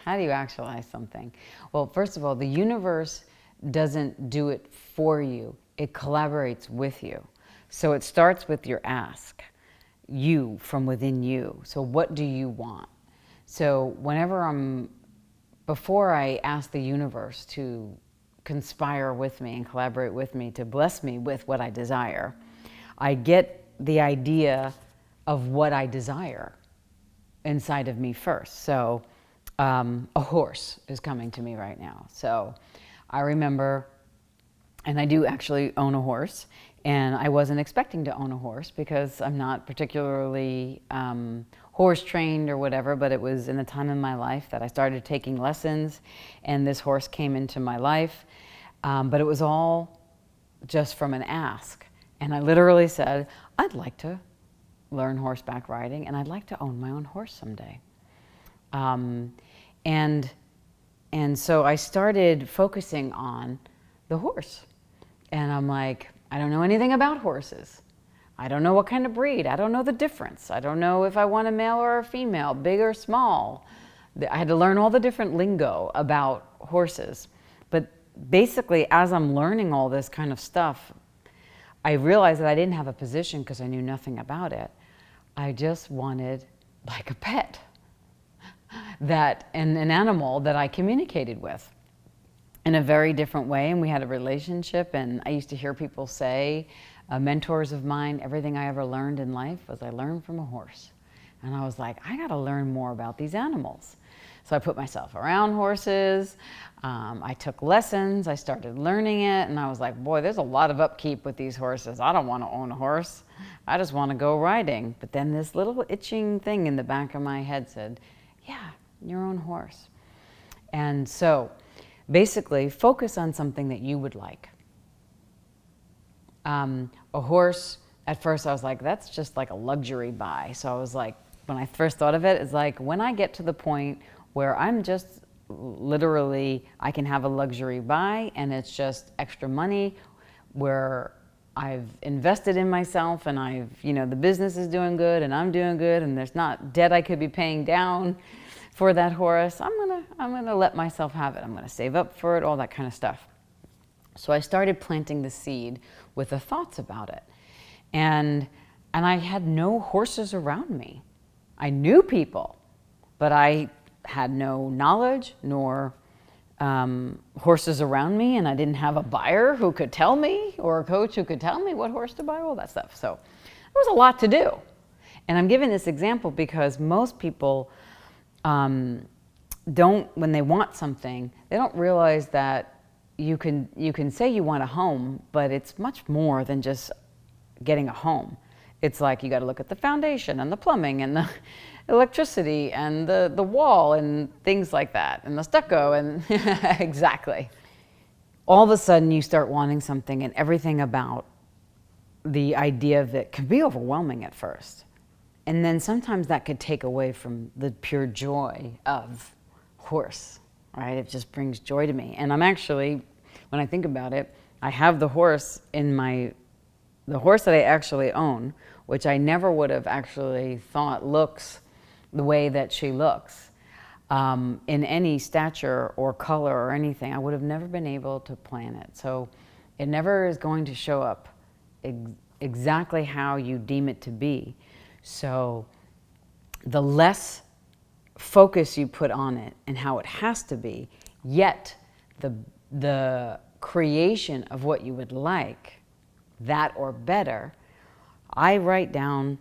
How do you actualize something? Well, first of all, the universe doesn't do it for you. It collaborates with you. So it starts with your ask, you from within you. So what do you want? So before I ask the universe to conspire with me and collaborate with me to bless me with what I desire, I get the idea of what I desire inside of me first. So a horse is coming to me right now. So I remember, and I do actually own a horse, and I wasn't expecting to own a horse because I'm not particularly horse trained or whatever, but it was in a time in my life that I started taking lessons, and this horse came into my life. But it was all just from an ask. And I literally said, I'd like to learn horseback riding, and I'd like to own my own horse someday. And so I started focusing on the horse. And I'm like, I don't know anything about horses. I don't know what kind of breed. I don't know the difference. I don't know if I want a male or a female, big or small. I had to learn all the different lingo about horses. But basically, as I'm learning all this kind of stuff, I realized that I didn't have a position because I knew nothing about it. I just wanted like a pet, and an animal that I communicated with in a very different way, and we had a relationship. And I used to hear people say, mentors of mine, everything I ever learned in life was I learned from a horse. And I was like, I got to learn more about these animals. So I put myself around horses. I took lessons. I started learning it. And I was like, boy, there's a lot of upkeep with these horses. I don't want to own a horse. I just want to go riding. But then this little itching thing in the back of my head said, yeah, your own horse. And so basically focus on something that you would like. A horse, at first I was like, that's just like a luxury buy. So I was like, when I first thought of it, it's like when I get to the point where I'm just literally, I can have a luxury buy and it's just extra money where I've invested in myself and the business is doing good and I'm doing good and there's not debt I could be paying down for that horse, I'm gonna let myself have it. I'm gonna save up for it, all that kind of stuff. So I started planting the seed with the thoughts about it. And I had no horses around me. I knew people, but I had no knowledge nor horses around me, and I didn't have a buyer who could tell me or a coach who could tell me what horse to buy, all that stuff. So there was a lot to do. And I'm giving this example because most people when they want something, they don't realize that you can say you want a home, but it's much more than just getting a home. It's like you got to look at the foundation and the plumbing and the electricity and the wall and things like that and the stucco and exactly. All of a sudden you start wanting something and everything about the idea of it can be overwhelming at first. And then sometimes that could take away from the pure joy of horse, right? It just brings joy to me. And I'm actually, when I think about it, I have the horse the horse that I actually own, which I never would have actually thought looks the way that she looks. In any stature or color or anything, I would have never been able to plan it. So it never is going to show up exactly how you deem it to be. So the less focus you put on it and how it has to be, yet the creation of what you would like, that or better, I write down,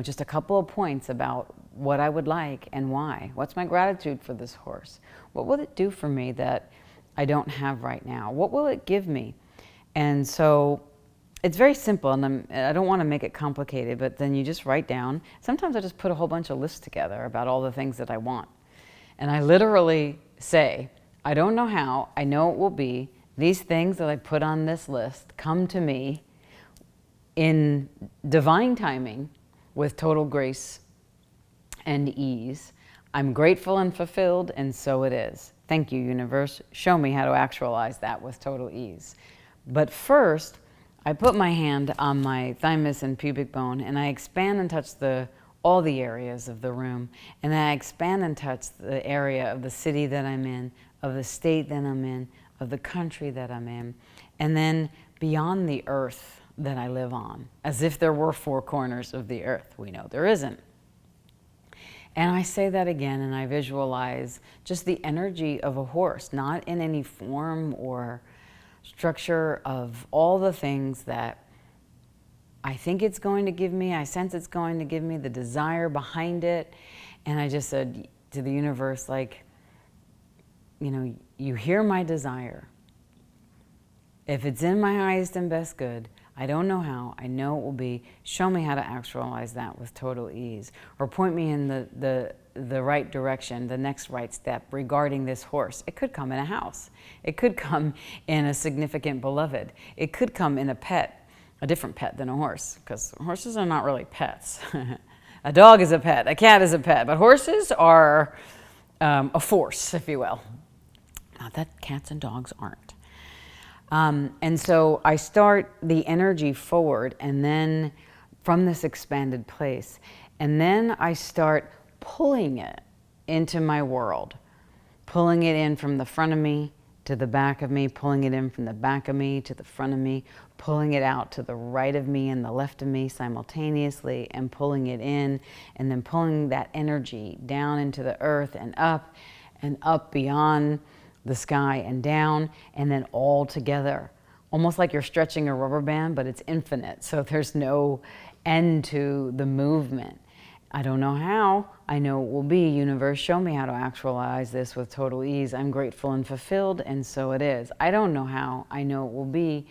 just a couple of points about what I would like and why. What's my gratitude for this horse? What will it do for me that I don't have right now? What will it give me? And so it's very simple, and I don't want to make it complicated, but then you just write down. Sometimes I just put a whole bunch of lists together about all the things that I want. And I literally say, I don't know how, I know it will be. These things that I put on this list come to me in divine timing with total grace and ease. I'm grateful and fulfilled, and so it is. Thank you, universe. Show me how to actualize that with total ease. But first, I put my hand on my thymus and pubic bone, and I expand and touch the all the areas of the room. And then I expand and touch the area of the city that I'm in, of the state that I'm in, of the country that I'm in, and then beyond the earth that I live on, as if there were four corners of the earth. We know there isn't. And I say that again, and I visualize just the energy of a horse, not in any form or structure of all the things that I think it's going to give me, I sense it's going to give me, the desire behind it. And I just said to the universe, like, you know, you hear my desire. If it's in my highest and best good, I don't know how, I know it will be. Show me how to actualize that with total ease. Or point me in the right direction, the next right step regarding this horse. It could come in a house. It could come in a significant beloved. It could come in a pet, a different pet than a horse, because horses are not really pets. A dog is a pet, a cat is a pet, but horses are a force, if you will. Not that cats and dogs aren't. And so I start the energy forward, and then from this expanded place, and then I start pulling it into my world, pulling it in from the front of me to the back of me, pulling it in from the back of me to the front of me, pulling it out to the right of me and the left of me simultaneously, and pulling it in, and then pulling that energy down into the earth and up beyond the sky and down, and then all together. Almost like you're stretching a rubber band, but it's infinite, so there's no end to the movement. I don't know how, I know it will be. Universe, show me how to actualize this with total ease. I'm grateful and fulfilled, and so it is. I don't know how, I know it will be.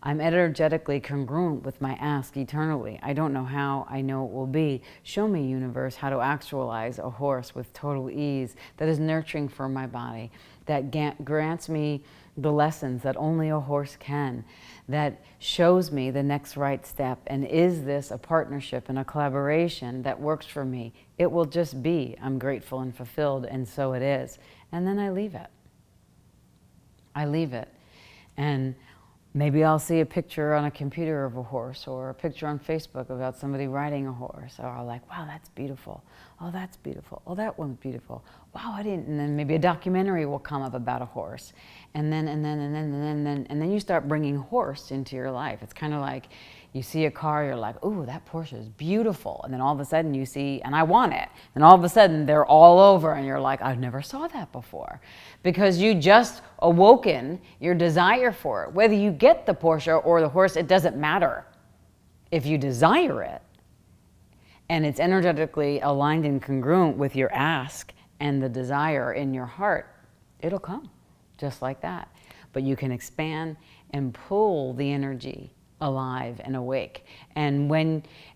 I'm energetically congruent with my ask eternally. I don't know how, I know it will be. Show me, universe, how to actualize a horse with total ease that is nurturing for my body, that grants me the lessons that only a horse can, that shows me the next right step. And is this a partnership and a collaboration that works for me? It will just be. I'm grateful and fulfilled, and so it is. And then I leave it. I leave it. And maybe I'll see a picture on a computer of a horse, or a picture on Facebook about somebody riding a horse, or I'll like, wow, that's beautiful. Oh, that's beautiful. Oh, that one's beautiful. Wow, I didn't. And then maybe a documentary will come up about a horse, and then you start bringing horse into your life. It's kind of like you see a car, you're like, ooh, that Porsche is beautiful, and then all of a sudden you see, and I want it, and all of a sudden they're all over, and you're like, I never saw that before, because you just awoken your desire for it. Whether you get the Porsche or the horse, it doesn't matter. If you desire it, and it's energetically aligned and congruent with your ask and the desire in your heart, it'll come just like that. But you can expand and pull the energy alive and awake. And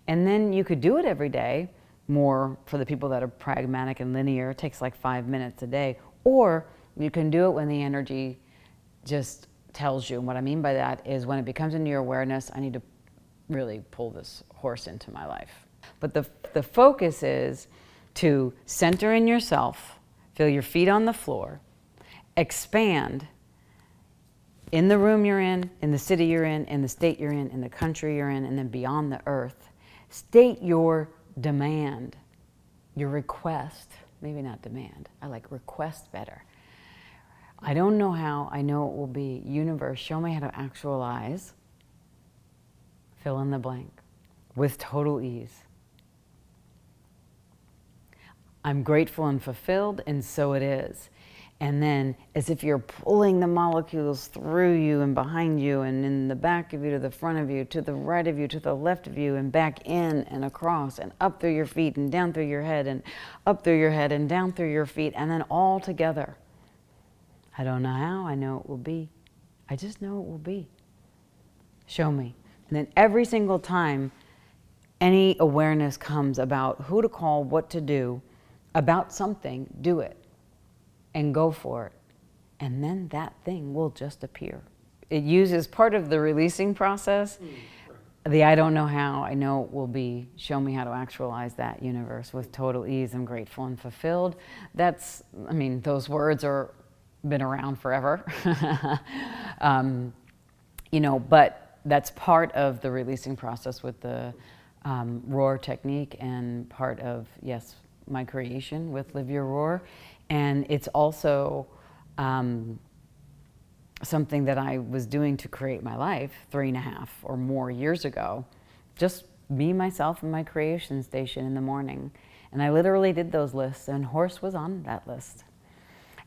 then you could do it every day, more for the people that are pragmatic and linear. It takes like 5 minutes a day. Or you can do it when the energy just tells you. And what I mean by that is when it becomes into your awareness, I need to really pull this horse into my life. But the focus is to center in yourself, feel your feet on the floor, expand in the room you're in the city you're in the state you're in the country you're in, and then beyond the earth. State your demand, your request, maybe not demand, I like request better. I don't know how, I know it will be. Universe, show me how to actualize, fill in the blank, with total ease. I'm grateful and fulfilled, and so it is. And then, as if you're pulling the molecules through you and behind you and in the back of you, to the front of you, to the right of you, to the left of you, and back in and across and up through your feet and down through your head and up through your head and down through your feet, and then all together. I don't know how, I know it will be. I just know it will be. Show me. And then every single time any awareness comes about who to call, what to do, about something, do it. And go for it. And then that thing will just appear. It uses part of the releasing process. The I don't know how, I know it will be. Show me how to actualize that, universe, with total ease. I'm grateful and fulfilled. That's, I mean, those words are been around forever. You know, but that's part of the releasing process with the roar technique and part of, yes, my creation with Live Your Roar. And it's also something that I was doing to create my life 3.5 or more years ago. Just me, myself, and my creation station in the morning. And I literally did those lists, and horse was on that list.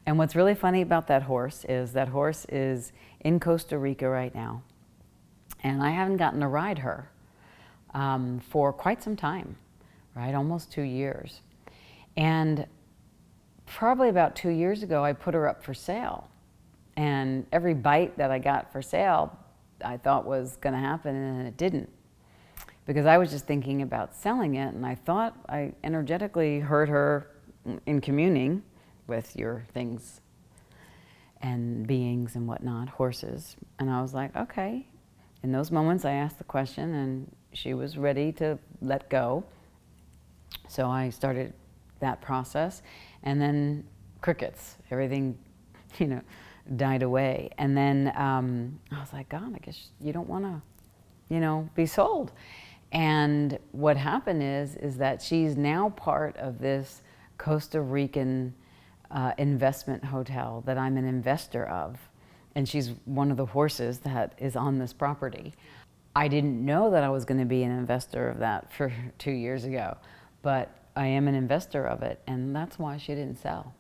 And what's really funny about that horse is in Costa Rica right now. And I haven't gotten to ride her for quite some time, right? Almost 2 years. And probably about 2 years ago, I put her up for sale. And every bite that I got for sale, I thought was going to happen, and it didn't. Because I was just thinking about selling it, and I thought I energetically heard her in communing with your things and beings and whatnot, horses. And I was like, okay. In those moments, I asked the question, and she was ready to let go. So I started that process, and then crickets, everything, died away. And then I was like, God, I guess you don't want to, be sold. And what happened is that she's now part of this Costa Rican investment hotel that I'm an investor of. And she's one of the horses that is on this property. I didn't know that I was going to be an investor of that for 2 years ago, but I am an investor of it, and that's why she didn't sell,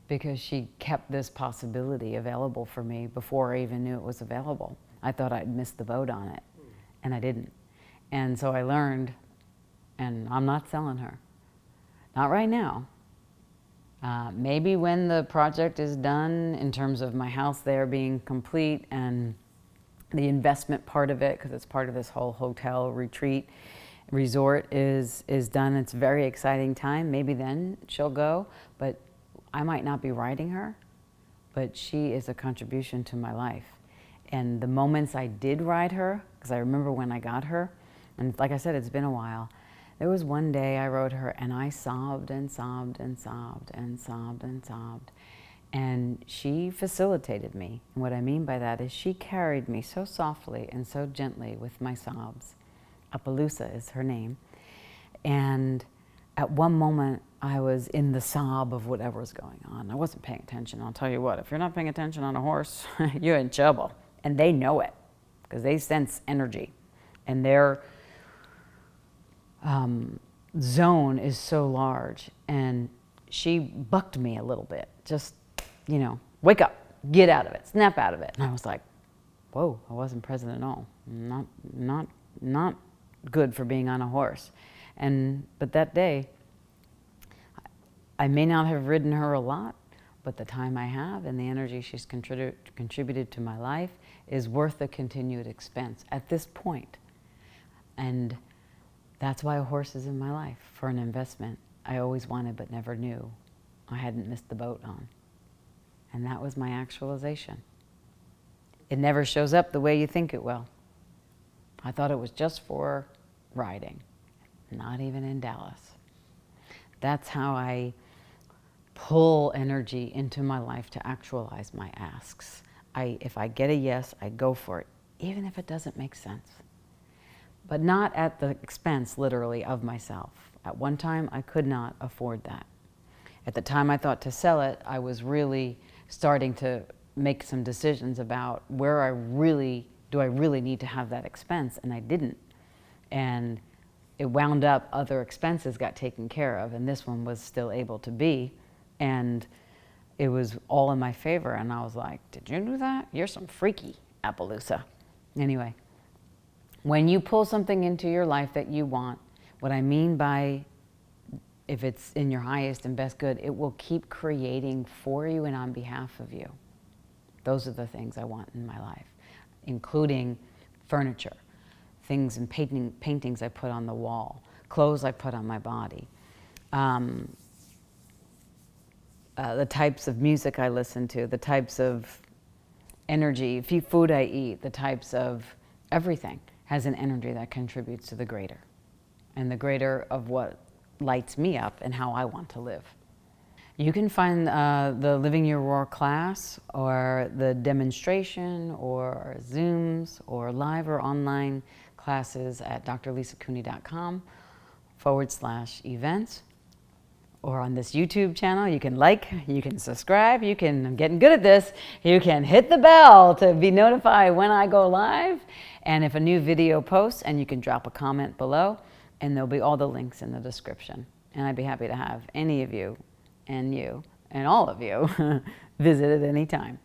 because she kept this possibility available for me before I even knew it was available. I thought I'd missed the boat on it, and I didn't. And so I learned, and I'm not selling her. Not right now. Maybe when the project is done, in terms of my house there being complete and the investment part of it, because it's part of this whole hotel retreat resort is done. It's a very exciting time. Maybe then she'll go, but I might not be riding her, but she is a contribution to my life. And the moments I did ride her, because I remember when I got her, and like I said, it's been a while. There was one day I rode her and I sobbed and sobbed and sobbed and sobbed and sobbed. And she facilitated me. And what I mean by that is she carried me so softly and so gently with my sobs. Dr.Lisa is her name. And at one moment, I was in the sob of whatever was going on. I wasn't paying attention. I'll tell you what, if you're not paying attention on a horse, you're in trouble. And they know it, because they sense energy. And their zone is so large. And she bucked me a little bit. Just, wake up, get out of it, snap out of it. And I was like, whoa, I wasn't present at all. Not good for being on a horse. But that day, I may not have ridden her a lot, but the time I have and the energy she's contributed to my life is worth the continued expense at this point. And that's why a horse is in my life, for an investment I always wanted but never knew I hadn't missed the boat on. And that was my actualization. It never shows up the way you think it will. I thought it was just for riding, not even in Dallas. That's how I pull energy into my life to actualize my asks. If I get a yes, I go for it, even if it doesn't make sense. But not at the expense, literally, of myself. At one time, I could not afford that. At the time I thought to sell it, I was really starting to make some decisions about where do I really need to have that expense, and I didn't. And it wound up, other expenses got taken care of, and this one was still able to be, and it was all in my favor. And I was like, did you do that? You're some freaky Appaloosa. Anyway, when you pull something into your life that you want, what I mean by if it's in your highest and best good, it will keep creating for you and on behalf of you. Those are the things I want in my life, including furniture, things and paintings I put on the wall, clothes I put on my body, the types of music I listen to, the types of energy, food I eat, the types of everything has an energy that contributes to the greater, and the greater of what lights me up and how I want to live. You can find the Living Your Roar class, or the demonstration, or Zooms, or live or online classes at drlisacooney.com/events. Or on this YouTube channel, you can like, you can subscribe, I'm getting good at this, you can hit the bell to be notified when I go live and if a new video posts, and you can drop a comment below, and there'll be all the links in the description. And I'd be happy to have any of you and all of you visit at any time.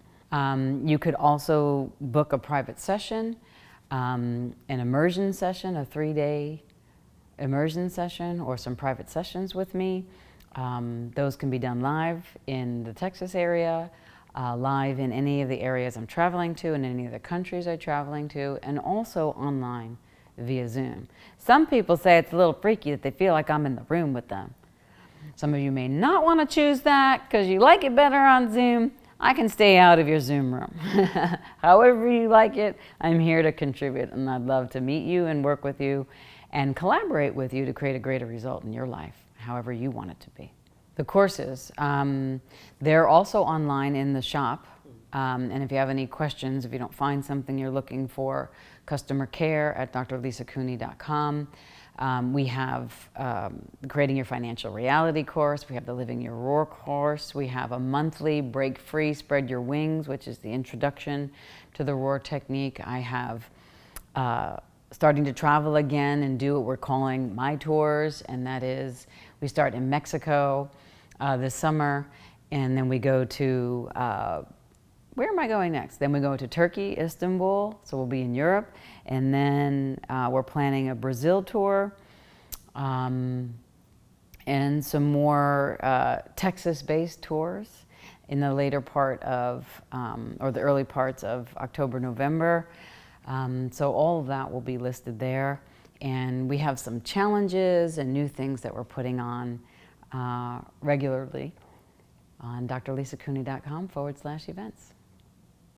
You could also book a private session, an immersion session, a 3-day immersion session, or some private sessions with me. Those can be done live in the Texas area, live in any of the areas I'm traveling to, in any of the countries I'm traveling to, and also online via Zoom. Some people say it's a little freaky that they feel like I'm in the room with them. Some of you may not want to choose that because you like it better on Zoom. I can stay out of your Zoom room. However you like it, I'm here to contribute, and I'd love to meet you and work with you and collaborate with you to create a greater result in your life, however you want it to be. The courses, they're also online in the shop. And if you have any questions, if you don't find something you're looking for, customer care at drlisacooney.com. We have Creating Your Financial Reality course. We have the Living Your Roar course. We have a monthly Break Free, Spread Your Wings, which is the introduction to the Roar technique. I have Starting to Travel Again and do what we're calling My Tours, and that is we start in Mexico this summer, and then we go to where am I going next? Then we go to Turkey, Istanbul, so we'll be in Europe, and then we're planning a Brazil tour, and some more Texas-based tours in the later part of, or the early parts of October, November. So all of that will be listed there, and we have some challenges and new things that we're putting on regularly on drlisacooney.com/events.